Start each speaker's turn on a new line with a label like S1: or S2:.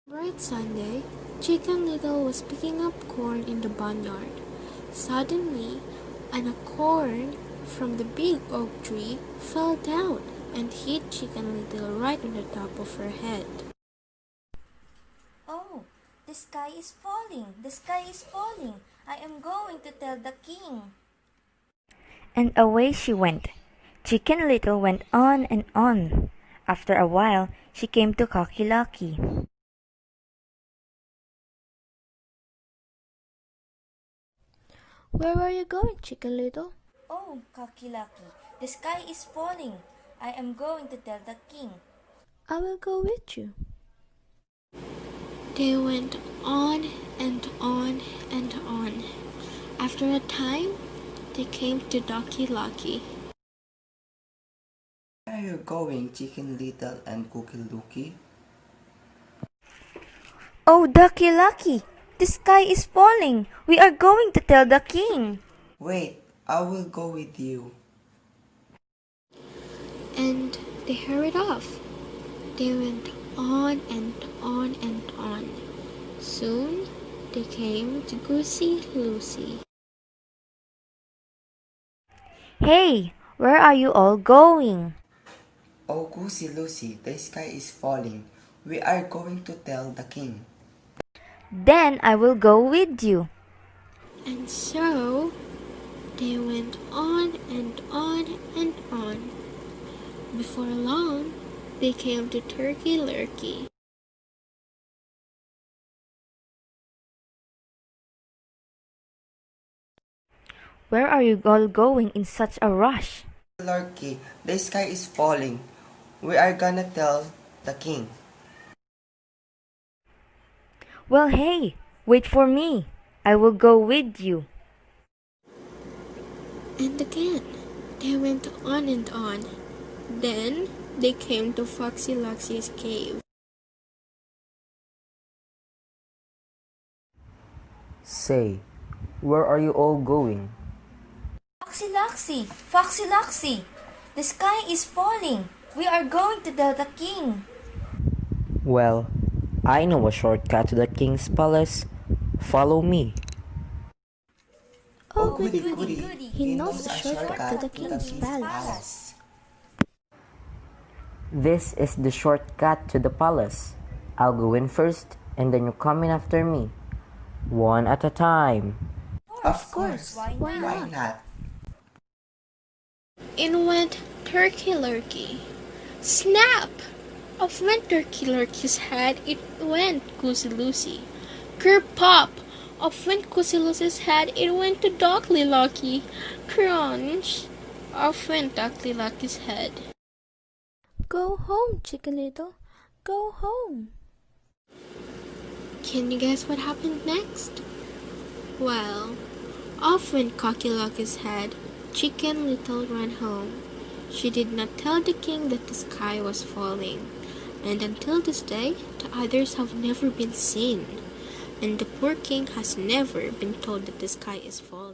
S1: Bright Sunday, Chicken Little was picking up corn in the barnyard. Suddenly, an acorn from the big oak tree fell down and hit Chicken Little right on the top of her head.
S2: Oh, the sky is falling! The sky is falling! I am going to tell the king!
S3: And away she went. Chicken Little went on and on. After a while, she came to Cocky Lucky.
S1: Where are you going, Chicken Little?
S2: Oh, Cocky Lucky, the sky is falling! I am going to tell the king!
S1: I will go with you. They went on and on and on. After a time, they came to Ducky Lucky.
S4: Where are you going, Chicken Little and Cookie Lucky?
S3: Oh, Ducky Lucky! The sky is falling! We are going to tell the king!
S4: Wait, I will go with you.
S1: And they hurried off. They went on and on and on. Soon they came to Goosey Lucy.
S3: Hey, where are you all going?
S4: Oh, Goosey Lucy, the sky is falling. We are going to tell the king.
S3: Then I will go with you.
S1: And so they went on and on and on. Before long, they came to Turkey Lurkey.
S3: Where are you all going in such a rush?
S4: Lurkey, the sky is falling. We are gonna tell the king.
S3: Well, hey, wait for me. I will go with you.
S1: And again, they went on and on. Then they came to Foxy Luxy's cave.
S5: Say, where are you all going?
S2: Foxy Luxy! Foxy Luxy! The sky is falling! We are going to tell the king!
S5: Well, I know a shortcut to the king's palace. Follow me.
S1: Oh,
S4: goody,
S1: goody,
S4: goody.
S1: He knows a shortcut to the king's palace.
S5: This is the shortcut to the palace. I'll go in first, and then you come in after me. One at a time.
S4: Of course.
S1: Why
S4: Why not?
S1: In went Turkey Lurkey. Snap! Off went Turkey Lurkey's head. It went Goosey Lucy. Kerpop! Off went Goosey Lucy's head. It went to Ducky Lucky. Crunch! Off went Ducky Lucky's head. Go home, Chicken Little. Go home. Can you guess what happened next? Well, off went Cocky Lucky's head. Chicken Little ran home. She did not tell the king that the sky was falling, and until this day the others have never been seen, and the poor king has never been told that the sky is falling.